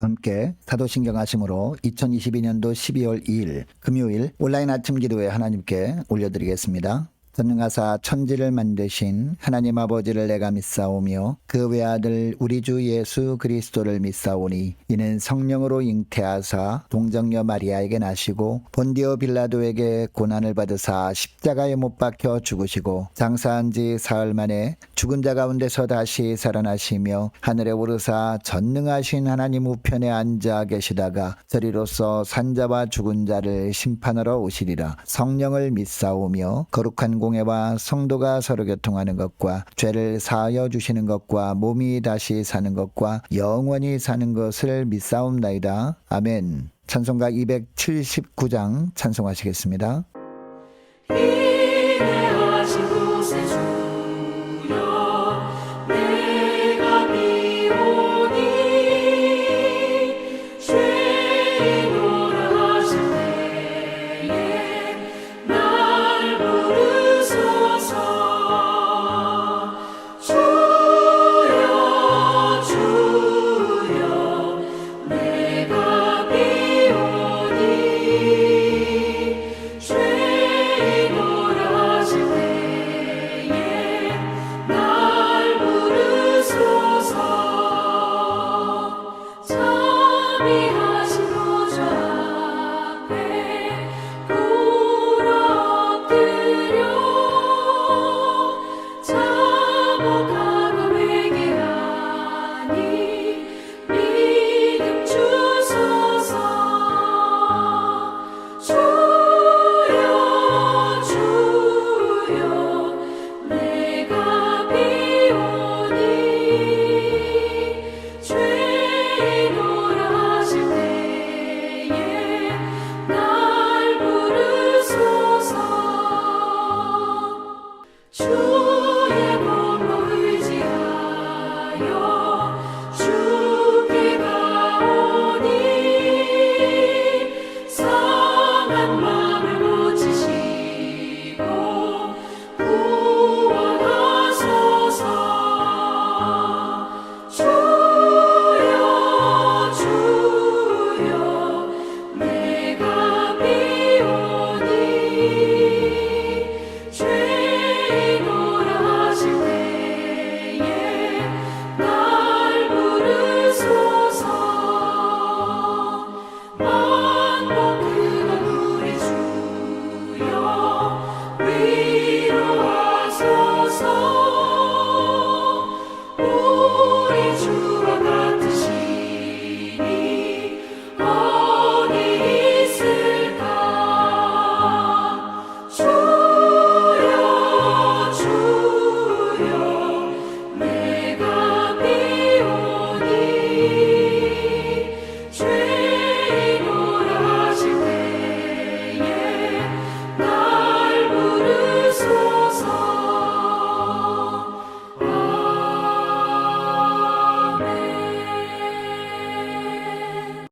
함께 사도신경 하심으로 2022년도 12월 2일 금요일 온라인 아침 기도회 하나님께 올려드리겠습니다. 전능하사 천지를 만드신 하나님 아버지를 내가 믿사오며 그 외아들 우리 주 예수 그리스도를 믿사오니 이는 성령으로 잉태하사 동정녀 마리아에게 나시고 본디오 빌라도에게 고난을 받으사 십자가에 못 박혀 죽으시고 장사한 지 사흘 만에 죽은 자 가운데서 다시 살아나시며 하늘에 오르사 전능하신 하나님 우편에 앉아 계시다가 저리로서 산자와 죽은 자를 심판하러 오시리라. 성령을 믿사오며 거룩한 공예와 성도가 서로 교통하는 것과 죄를 사하여 주시는 것과 몸이 다시 사는 것과 영원히 사는 것을 믿사옵나이다. 아멘. 찬송가 279장 찬송하시겠습니다. 인내하신 곳에 주여 내가 비오니 죄인오라 하실 때에 날 부르소서. 주여 주여 내가 비오니 죄인오라 하실 때에 날 부르소서. 자비하신 보좌 앞에 꿇어 엎드려 자복하고 회개하니 믿음 주소서. 주여 주여 내가 비오니 죄인오라 하실 때에 날 부르소서. 주의 몸으로 의지하여 주께 가오니 상한 마음을 고치시고 구원하소서. 주여 주여 내가 비오니 죄인오라 하실 때에 날 부르소서. 만복 그건 우리 주여 위로하소서. 우리 주와 같으시니 어디 있을까. 주여 주여 내가 비오니 죄인오라 하실 때에 날 부르소서. 아멘.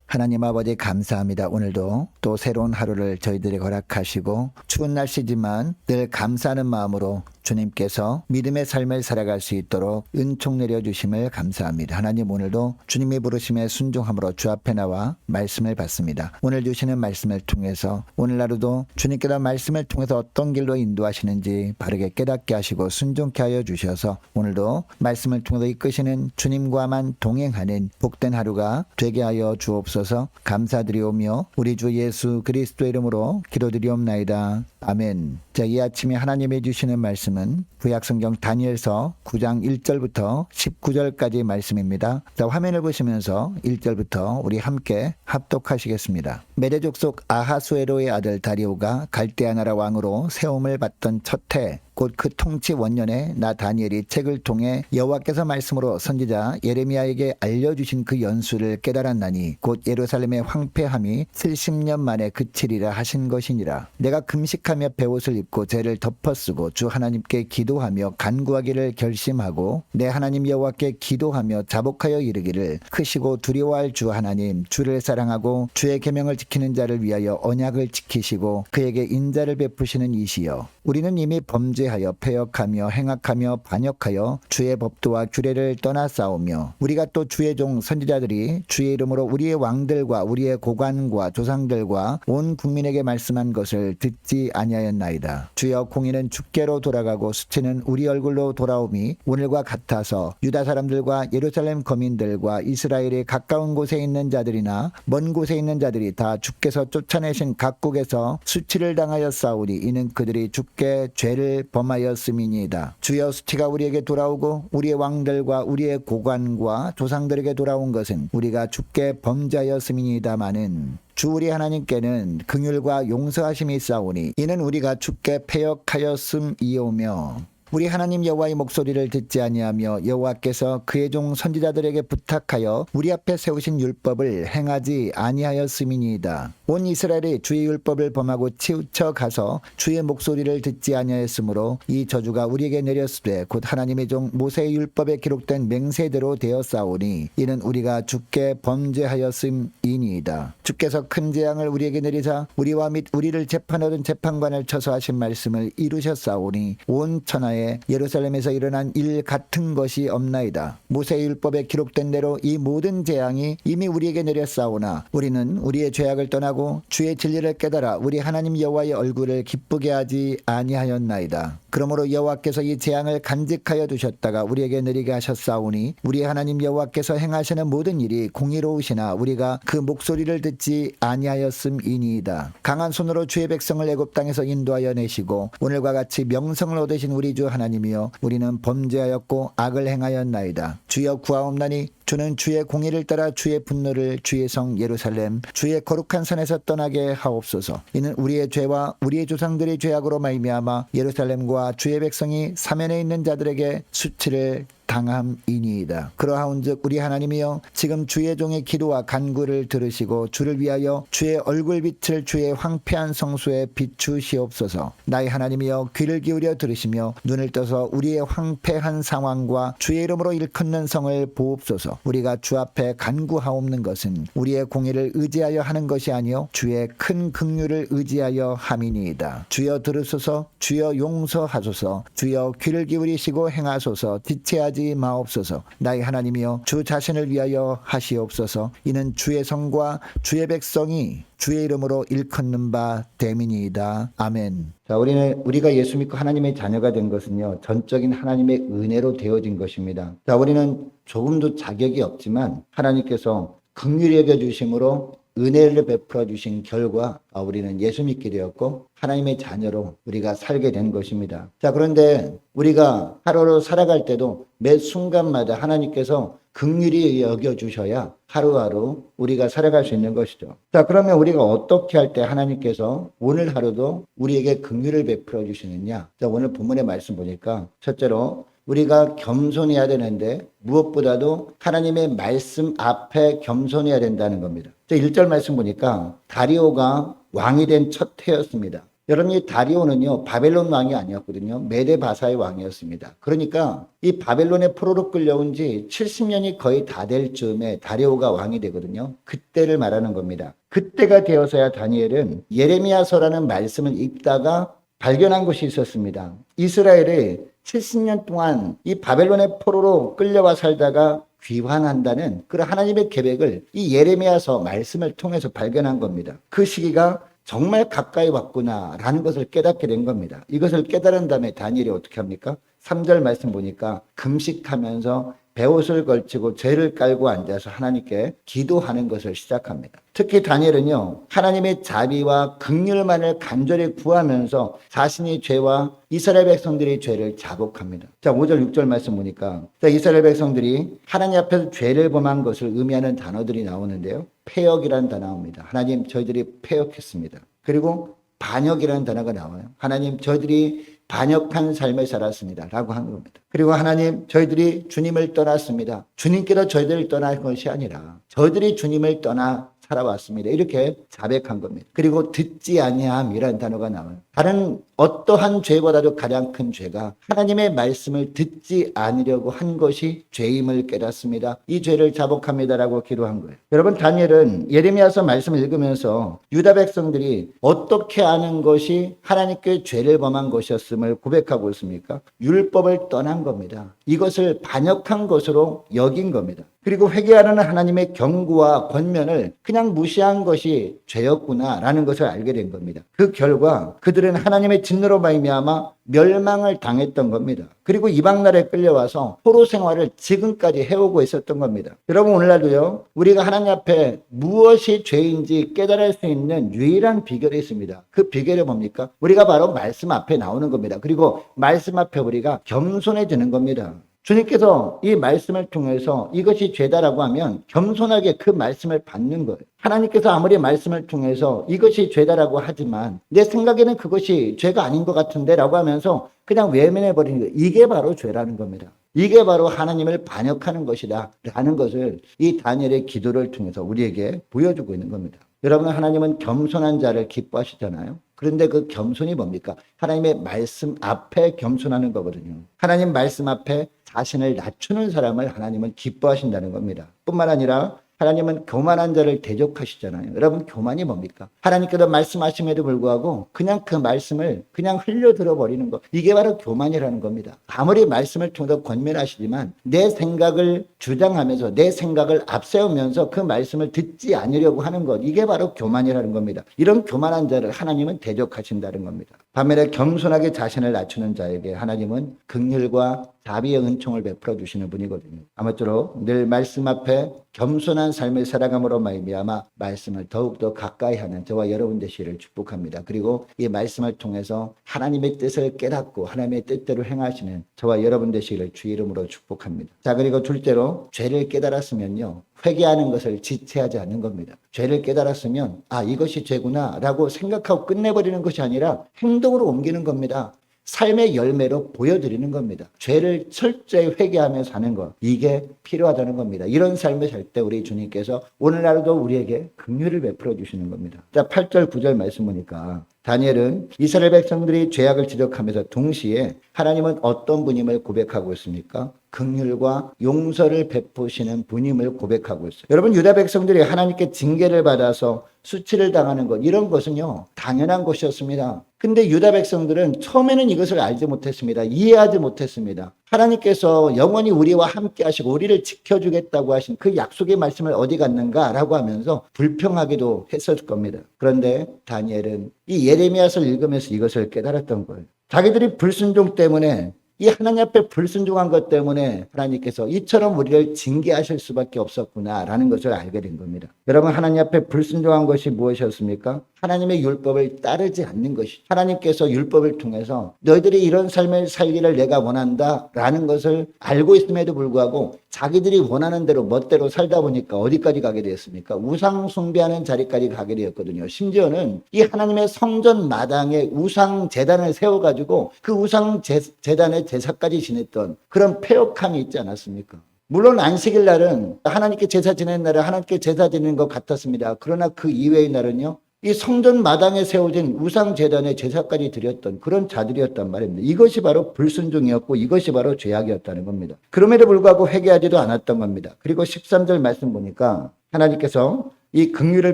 하나님 아버지 감사합니다. 오늘도 또 새로운 하루를 저희들에게 허락하시고 추운 날씨지만 늘 감사하는 마음으로 주님께서 믿음의 삶을 살아갈 수 있도록 은총 내려주심을 감사합니다. 하나님 오늘도 주님이 부르심에 순종함으로 주 앞에 나와 말씀을 받습니다. 오늘 주시는 말씀을 통해서 오늘 하루도 주님께서 말씀을 통해서 어떤 길로 인도하시는지 바르게 깨닫게 하시고 순종케 하여 주셔서 오늘도 말씀을 통해서 이끄시는 주님과만 동행하는 복된 하루가 되게 하여 주옵소서. 감사드리오며 우리 주 예수 그리스도 이름으로 기도드리옵나이다. 아멘. 자, 이 아침에 하나님이 주시는 말씀은 구약성경 다니엘서 9장 1절부터 19절까지 말씀입니다. 자, 화면을 보시면서 1절부터 우리 함께 합독하시겠습니다. 메대 족속 아하수에로의 아들 다리오가 갈대아 나라 왕으로 세움을 받던 첫 해 곧 그 통치 원년에 나 다니엘이 책을 통해 여호와께서 말씀으로 선지자 예레미야에게 알려주신 그 연수를 깨달았나니 곧 예루살렘의 황폐함이 70년 만에 그치리라 하신 것이니라. 내가 금식하며 베옷을 입고 죄를 덮어쓰고 주 하나님께 기도하며 간구하기를 결심하고 내 하나님 여호와께 기도하며 자복하여 이르기를 크시고 두려워할 주 하나님 주를 사랑하고 주의 계명을 지키는 자를 위하여 언약을 지키시고 그에게 인자를 베푸시는 이시여 우리는 이미 범죄 범죄하여 패역하며 행악하며 반역하여 주의 법도와 규례를 떠나 싸우며 우리가 또 주의 종 선지자들이 주의 이름으로 우리의 왕들과 우리의 고관과 조상들과 온 국민에게 말씀한 것을 듣지 아니하였나이다. 주여 공의는 주께로 돌아가고 수치는 우리 얼굴로 돌아오미 오늘과 같아서 유다 사람들과 예루살렘 거민들과 이스라엘의 가까운 곳에 있는 자들이나 먼 곳에 있는 자들이 다 주께서 쫓아내신 각국에서 수치를 당하여 싸우니 이는 그들이 주께 죄를 범하였음이니이다. 주여 수치가 우리에게 돌아오고 우리의 왕들과 우리의 고관과 조상들에게 돌아온 것은 우리가 주께 범죄하였음이니이다마는 주 우리 하나님께는 긍휼과 용서하심이 있사오니 이는 우리가 주께 패역하였음이오며 우리 하나님 여호와의 목소리를 듣지 아니하며 여호와께서 그의 종 선지자들에게 부탁하여 우리 앞에 세우신 율법을 행하지 아니하였음이니이다. 온 이스라엘이 주의 율법을 범하고 치우쳐 가서 주의 목소리를 듣지 아니하였으므로 이 저주가 우리에게 내렸으되 곧 하나님의 종 모세의 율법에 기록된 맹세대로 되었사오니 이는 우리가 주께 범죄하였음이니이다. 주께서 큰 재앙을 우리에게 내리사 우리와 및 우리를 재판하던 재판관을 쳐서 하신 말씀을 이루셨사오니 온 천하에 예루살렘에서 일어난 일 같은 것이 없나이다. 모세의 율법에 기록된 대로 이 모든 재앙이 이미 우리에게 내렸사오나 우리는 우리의 죄악을 떠나고 주의 진리를 깨달아 우리 하나님 여호와의 얼굴을 기쁘게 하지 아니하였나이다. 그러므로 여호와께서 이 재앙을 간직하여 두셨다가 우리에게 내리게 하셨사오니 우리 하나님 여호와께서 행하시는 모든 일이 공의로우시나 우리가 그 목소리를 듣지 아니하였음이니이다. 강한 손으로 주의 백성을 애굽 땅에서 인도하여 내시고 오늘과 같이 명성을 얻으신 우리 주 하나님이여 우리는 범죄하였고 악을 행하였나이다. 주여 구하옵나니 주는 주의 공의를 따라 주의 분노를 주의 성 예루살렘 주의 거룩한 산에서 떠나게 하옵소서. 이는 우리의 죄와 우리의 조상들의 죄악으로 말미암아 예루살렘과 주의 백성이 사면에 있는 자들에게 수치를 당함이니이다. 그러하온즉 우리 하나님이여 지금 주의 종의 기도와 간구를 들으시고 주를 위하여 주의 얼굴빛을 주의 황폐한 성소에 비추시옵소서. 나의 하나님이여 귀를 기울여 들으시며 눈을 떠서 우리의 황폐한 상황과 주의 이름으로 일컫는 성을 보옵소서. 우리가 주 앞에 간구하옵는 것은 우리의 공의를 의지하여 하는 것이 아니요 주의 큰 긍휼을 의지하여 함이니이다. 주여 들으소서. 주여 용서하소서. 주여 귀를 기울이시고 행하소서. 지체하지 마옵소서. 나의 하나님이여 주 자신을 위하여 하시옵소서. 이는 주의 성과 주의 백성이 주의 이름으로 일컫는 바 됨이니이다. 아멘. 자, 우리가 예수 믿고 하나님의 자녀가 된 것은요 전적인 하나님의 은혜로 되어진 것입니다. 자, 우리는 조금도 자격이 없지만 하나님께서 긍휼히 여겨 주심으로 은혜를 베풀어 주신 결과 우리는 예수 믿게 되었고 하나님의 자녀로 우리가 살게 된 것입니다. 자, 그런데 우리가 하루를 살아갈 때도 매 순간마다 하나님께서 긍휼히 여겨주셔야 하루하루 우리가 살아갈 수 있는 것이죠. 자, 그러면 우리가 어떻게 할 때 하나님께서 오늘 하루도 우리에게 긍휼을 베풀어 주시느냐? 자, 오늘 본문의 말씀 보니까 첫째로 우리가 겸손해야 되는데 무엇보다도 하나님의 말씀 앞에 겸손해야 된다는 겁니다. 1절 말씀 보니까 다리오가 왕이 된 첫 해였습니다. 여러분, 이 다리오는요 바벨론 왕이 아니었거든요. 메데바사의 왕이었습니다. 그러니까 이 바벨론의 포로로 끌려온 지 70년이 거의 다 될 즈음에 다리오가 왕이 되거든요. 그때를 말하는 겁니다. 그때가 되어서야 다니엘은 예레미야서라는 말씀을 읽다가 발견한 것이 있었습니다. 이스라엘이 70년 동안 이 바벨론의 포로로 끌려와 살다가 귀환한다는 그런 하나님의 계획을 이 예레미야서 말씀을 통해서 발견한 겁니다. 그 시기가 정말 가까이 왔구나라는 것을 깨닫게 된 겁니다. 이것을 깨달은 다음에 다니엘이 어떻게 합니까? 3절 말씀 보니까 금식하면서 베옷을 걸치고 죄를 깔고 앉아서 하나님께 기도하는 것을 시작합니다. 특히 다니엘은요 하나님의 자비와 긍휼만을 간절히 구하면서 자신의 죄와 이스라엘 백성들의 죄를 자복합니다. 자, 5절 6절 말씀 보니까 이스라엘 백성들이 하나님 앞에서 죄를 범한 것을 의미하는 단어들이 나오는데요, 패역이라는 단어 나옵니다. 하나님, 저희들이 패역했습니다. 그리고 반역이라는 단어가 나와요. 하나님, 저희들이 반역한 삶을 살았습니다 라고 하는 겁니다. 그리고 하나님, 저희들이 주님을 떠났습니다. 주님께서 저희들을 떠날 것이 아니라 저희들이 주님을 떠나 살아왔습니다. 이렇게 자백한 겁니다. 그리고 듣지 아니함이라는 단어가 나와요. 다른 어떠한 죄보다도 가장 큰 죄가 하나님의 말씀을 듣지 않으려고 한 것이 죄임을 깨닫습니다. 이 죄를 자복합니다라고 기도한 거예요. 여러분, 다니엘은 예레미야서 말씀을 읽으면서 유다 백성들이 어떻게 아는 것이 하나님께 죄를 범한 것이었음을 고백하고 있습니까? 율법을 떠난 겁니다. 이것을 반역한 것으로 여긴 겁니다. 그리고 회개하는 하나님의 경고와 권면을 그냥 무시한 것이 죄였구나라는 것을 알게 된 겁니다. 그 결과 그들은 하나님의 진노로 말미암아 멸망을 당했던 겁니다. 그리고 이방 나라에 끌려와서 포로 생활을 지금까지 해오고 있었던 겁니다. 여러분, 오늘날도요, 우리가 하나님 앞에 무엇이 죄인지 깨달을 수 있는 유일한 비결이 있습니다. 그 비결이 뭡니까? 우리가 바로 말씀 앞에 나오는 겁니다. 그리고 말씀 앞에 우리가 겸손해지는 겁니다. 주님께서 이 말씀을 통해서 이것이 죄다라고 하면 겸손하게 그 말씀을 받는 거예요. 하나님께서 아무리 말씀을 통해서 이것이 죄다라고 하지만 내 생각에는 그것이 죄가 아닌 것 같은데 라고 하면서 그냥 외면해버리는 거예요. 이게 바로 죄라는 겁니다. 이게 바로 하나님을 반역하는 것이다 라는 것을 이 다니엘의 기도를 통해서 우리에게 보여주고 있는 겁니다. 여러분, 하나님은 겸손한 자를 기뻐하시잖아요. 그런데 그 겸손이 뭡니까? 하나님의 말씀 앞에 겸손하는 거거든요. 하나님 말씀 앞에 자신을 낮추는 사람을 하나님은 기뻐하신다는 겁니다. 뿐만 아니라 하나님은 교만한 자를 대적하시잖아요. 여러분, 교만이 뭡니까? 하나님께서 말씀하심에도 불구하고 그냥 그 말씀을 그냥 흘려 들어버리는 것. 이게 바로 교만이라는 겁니다. 아무리 말씀을 통해서 권면하시지만 내 생각을 주장하면서 내 생각을 앞세우면서 그 말씀을 듣지 않으려고 하는 것. 이게 바로 교만이라는 겁니다. 이런 교만한 자를 하나님은 대적하신다는 겁니다. 반면에 겸손하게 자신을 낮추는 자에게 하나님은 긍휼과 자비의 은총을 베풀어 주시는 분이거든요. 아무쪼록 늘 말씀 앞에 겸손한 삶을 살아감으로 말미암아 말씀을 더욱더 가까이 하는 저와 여러분 되시기를 축복합니다. 그리고 이 말씀을 통해서 하나님의 뜻을 깨닫고 하나님의 뜻대로 행하시는 저와 여러분 되시기를 주 이름으로 축복합니다. 자, 그리고 둘째로 죄를 깨달았으면요, 회개하는 것을 지체하지 않는 겁니다. 죄를 깨달았으면 이것이 죄구나 라고 생각하고 끝내버리는 것이 아니라 행동으로 옮기는 겁니다. 삶의 열매로 보여드리는 겁니다. 죄를 철저히 회개하며 사는 것, 이게 필요하다는 겁니다. 이런 삶을 살 때 우리 주님께서 오늘날도 우리에게 긍휼을 베풀어 주시는 겁니다. 자, 8절 9절 말씀 보니까 다니엘은 이스라엘 백성들이 죄악을 지적하면서 동시에 하나님은 어떤 분임을 고백하고 있습니까? 긍휼과 용서를 베푸시는 분임을 고백하고 있어요. 여러분, 유다 백성들이 하나님께 징계를 받아서 수치를 당하는 것, 이런 것은요, 당연한 것이었습니다. 근데 유다 백성들은 처음에는 이것을 알지 못했습니다. 이해하지 못했습니다. 하나님께서 영원히 우리와 함께 하시고 우리를 지켜주겠다고 하신 그 약속의 말씀을 어디 갔는가라고 하면서 불평하기도 했었을 겁니다. 그런데 다니엘은 이 예레미야서를 읽으면서 이것을 깨달았던 거예요. 자기들이 불순종 때문에, 이 하나님 앞에 불순종한 것 때문에 하나님께서 이처럼 우리를 징계하실 수밖에 없었구나라는 것을 알게 된 겁니다. 여러분, 하나님 앞에 불순종한 것이 무엇이었습니까? 하나님의 율법을 따르지 않는 것이, 하나님께서 율법을 통해서 너희들이 이런 삶을 살기를 내가 원한다라는 것을 알고 있음에도 불구하고 자기들이 원하는 대로 멋대로 살다 보니까 어디까지 가게 되었습니까? 우상 숭배하는 자리까지 가게 되었거든요. 심지어는 이 하나님의 성전 마당에 우상 제단을 세워가지고 그 우상 제단의 제사까지 지냈던 그런 패역함이 있지 않았습니까? 물론 안식일 날은 하나님께 제사 지내는 날은 하나님께 제사 지내는 것 같았습니다. 그러나 그 이외의 날은요, 이 성전 마당에 세워진 우상 제단의 제사까지 드렸던 그런 자들이었단 말입니다. 이것이 바로 불순종이었고 이것이 바로 죄악이었다는 겁니다. 그럼에도 불구하고 회개하지도 않았던 겁니다. 그리고 13절 말씀 보니까 하나님께서 이 긍휼을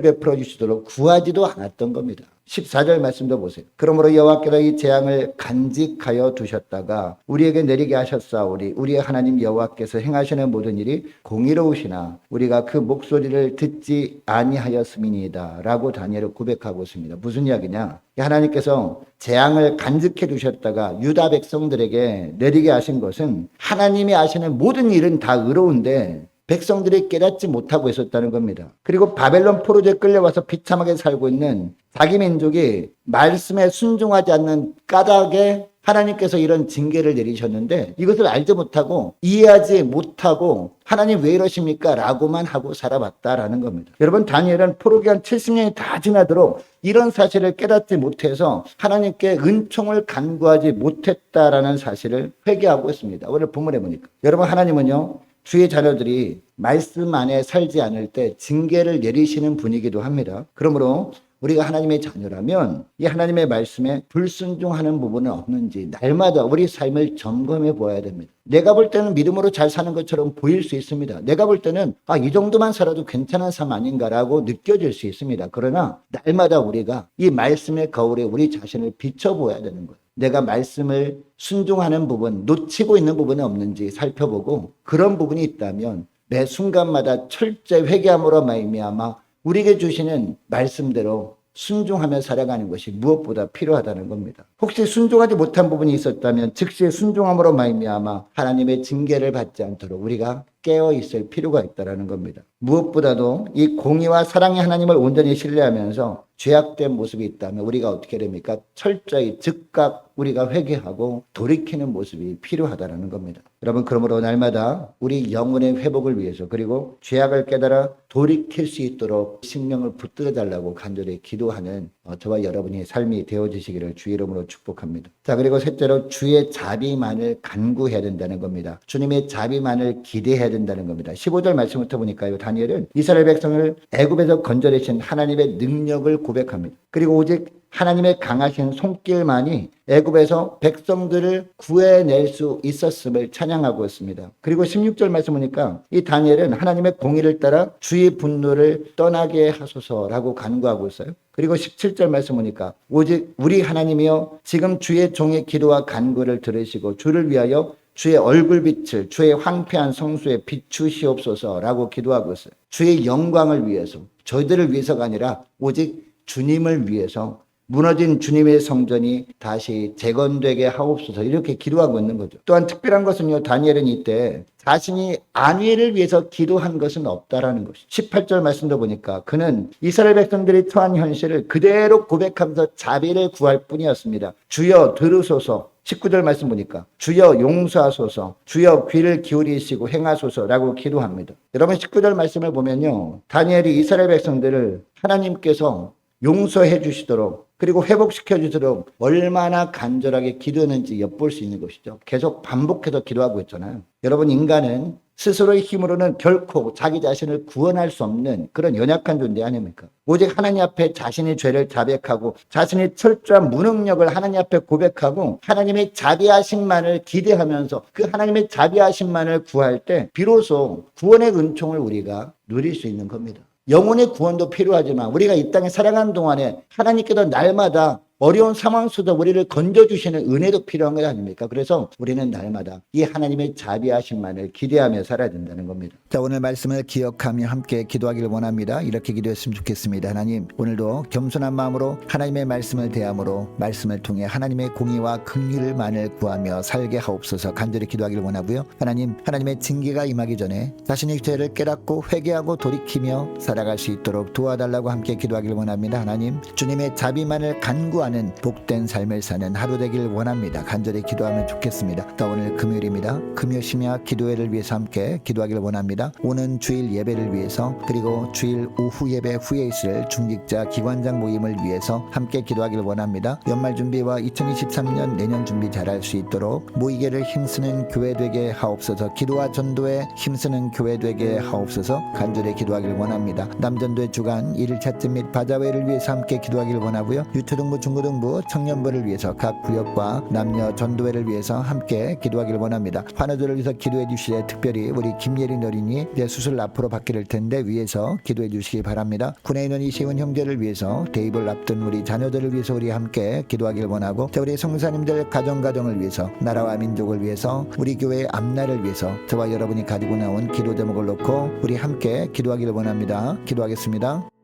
베풀어 주시도록 구하지도 않았던 겁니다. 14절 말씀도 보세요. 그러므로 여호와께서 이 재앙을 간직하여 두셨다가 우리에게 내리게 하셨사오니 우리의 하나님 여호와께서 행하시는 모든 일이 공의로우시나 우리가 그 목소리를 듣지 아니하였음이니이다 라고 다니엘을 고백하고 있습니다. 무슨 이야기냐? 하나님께서 재앙을 간직해 두셨다가 유다 백성들에게 내리게 하신 것은 하나님이 하시는 모든 일은 다 의로운데 백성들이 깨닫지 못하고 있었다는 겁니다. 그리고 바벨론 포로제에 끌려와서 비참하게 살고 있는 자기 민족이 말씀에 순종하지 않는 까닭에 하나님께서 이런 징계를 내리셨는데 이것을 알지 못하고 이해하지 못하고 하나님 왜 이러십니까? 라고만 하고 살아왔다라는 겁니다. 여러분, 다니엘은 포로기한 70년이 다 지나도록 이런 사실을 깨닫지 못해서 하나님께 은총을 간구하지 못했다라는 사실을 회개하고 있습니다. 오늘 본문에 보니까 여러분, 하나님은요, 주의 자녀들이 말씀 안에 살지 않을 때 징계를 내리시는 분이기도 합니다. 그러므로 우리가 하나님의 자녀라면 이 하나님의 말씀에 불순종하는 부분은 없는지 날마다 우리 삶을 점검해 보아야 됩니다. 내가 볼 때는 믿음으로 잘 사는 것처럼 보일 수 있습니다. 내가 볼 때는 이 정도만 살아도 괜찮은 삶 아닌가라고 느껴질 수 있습니다. 그러나 날마다 우리가 이 말씀의 거울에 우리 자신을 비춰보아야 되는 거예요. 내가 말씀을 순종하는 부분, 놓치고 있는 부분이 없는지 살펴보고 그런 부분이 있다면 매 순간마다 철저히 회개함으로 말미암아 우리에게 주시는 말씀대로 순종하며 살아가는 것이 무엇보다 필요하다는 겁니다. 혹시 순종하지 못한 부분이 있었다면 즉시 순종함으로 말미암아 하나님의 징계를 받지 않도록 우리가 깨어 있을 필요가 있다는 겁니다. 무엇보다도 이 공의와 사랑의 하나님을 온전히 신뢰하면서 죄악된 모습이 있다면 우리가 어떻게 됩니까? 철저히 즉각 우리가 회개하고 돌이키는 모습이 필요하다는 겁니다. 여러분, 그러므로 날마다 우리 영혼의 회복을 위해서 그리고 죄악을 깨달아 돌이킬 수 있도록 생명을 붙들어 달라고 간절히 기도하는 저와 여러분의 삶이 되어지시기를 주의 이름으로 축복합니다. 자, 그리고 셋째로 주의 자비만을 간구해야 된다는 겁니다. 주님의 자비만을 기대해야 된다는 겁니다. 15절 말씀부터 보니까요, 다니엘은 이스라엘 백성을 애굽에서 건져내신 하나님의 능력을 고백합니다. 그리고 오직 하나님의 강하신 손길만이 애굽에서 백성들을 구해낼 수 있었음을 찬양하고 있습니다. 그리고 16절 말씀 보니까 이 다니엘은 하나님의 공의를 따라 주의 분노를 떠나게 하소서라고 간구하고 있어요. 그리고 17절 말씀 보니까 오직 우리 하나님이여 지금 주의 종의 기도와 간구를 들으시고 주를 위하여 주의 얼굴빛을 주의 황폐한 성수에 비추시옵소서라고 기도하고 있어요. 주의 영광을 위해서, 저희들을 위해서가 아니라 오직 주님을 위해서 무너진 주님의 성전이 다시 재건되게 하옵소서 이렇게 기도하고 있는 거죠. 또한 특별한 것은요, 다니엘은 이때 자신이 안위를 위해서 기도한 것은 없다라는 것이죠. 18절 말씀도 보니까 그는 이스라엘 백성들이 처한 현실을 그대로 고백하면서 자비를 구할 뿐이었습니다. 주여 들으소서. 19절 말씀 보니까 주여 용서하소서, 주여 귀를 기울이시고 행하소서라고 기도합니다. 여러분, 19절 말씀을 보면요, 다니엘이 이스라엘 백성들을 하나님께서 용서해 주시도록 그리고 회복시켜 주도록 얼마나 간절하게 기도했는지 엿볼 수 있는 것이죠. 계속 반복해서 기도하고 있잖아요. 여러분, 인간은 스스로의 힘으로는 결코 자기 자신을 구원할 수 없는 그런 연약한 존재 아닙니까? 오직 하나님 앞에 자신의 죄를 자백하고 자신의 철저한 무능력을 하나님 앞에 고백하고 하나님의 자비하심만을 기대하면서 그 하나님의 자비하심만을 구할 때 비로소 구원의 은총을 우리가 누릴 수 있는 겁니다. 영혼의 구원도 필요하지만 우리가 이 땅에 살아가는 동안에 하나님께서 날마다 어려운 상황 속에서 우리를 건져주시는 은혜도 필요한 것 아닙니까? 그래서 우리는 날마다 이 하나님의 자비하심만을 기대하며 살아야 된다는 겁니다. 자, 오늘 말씀을 기억하며 함께 기도하기를 원합니다. 이렇게 기도했으면 좋겠습니다. 하나님, 오늘도 겸손한 마음으로 하나님의 말씀을 대함으로 말씀을 통해 하나님의 공의와 긍휼만을 구하며 살게 하옵소서 간절히 기도하기를 원하고요. 하나님, 하나님의 징계가 임하기 전에 자신의 죄를 깨닫고 회개하고 돌이키며 살아갈 수 있도록 도와달라고 함께 기도하기를 원합니다. 하나님, 주님의 자비만을 간구하는 복된 삶을 사는 하루 되길 원합니다. 간절히 기도하면 좋겠습니다. 또 오늘 금요일입니다. 금요 심야 기도회를 위해서 함께 기도하기를 원합니다. 오는 주일 예배를 위해서 그리고 주일 오후 예배 후에 있을 중직자 기관장 모임을 위해서 함께 기도하기를 원합니다. 연말 준비와 2023년 내년 준비 잘할 수 있도록 모이게를 힘쓰는 교회 되게 하옵소서. 기도와 전도에 힘쓰는 교회 되게 하옵소서. 간절히 기도하기를 원합니다. 남전도의 주간 1일차 집 및 바자회를 위해서 함께 기도하기를 원하고요. 유초등부 중고등부 청년부를 위해서 각 구역과 남녀 전도회를 위해서 함께 기도하기를 원합니다. 환우들을 위해서 기도해 주시되 특별히 우리 김예린 어린이 이제 수술 앞으로 받게 될 텐데 위해서 기도해 주시기 바랍니다. 군에 있는 이시훈 형제를 위해서 대입을 앞둔 우리 자녀들을 위해서 우리 함께 기도하기를 원하고 자, 우리 성사님들 가정을 위해서 나라와 민족을 위해서 우리 교회의 앞날을 위해서 저와 여러분이 가지고 나온 기도 제목을 놓고 우리 함께 기도하기를 원합니다. 기도하겠습니다.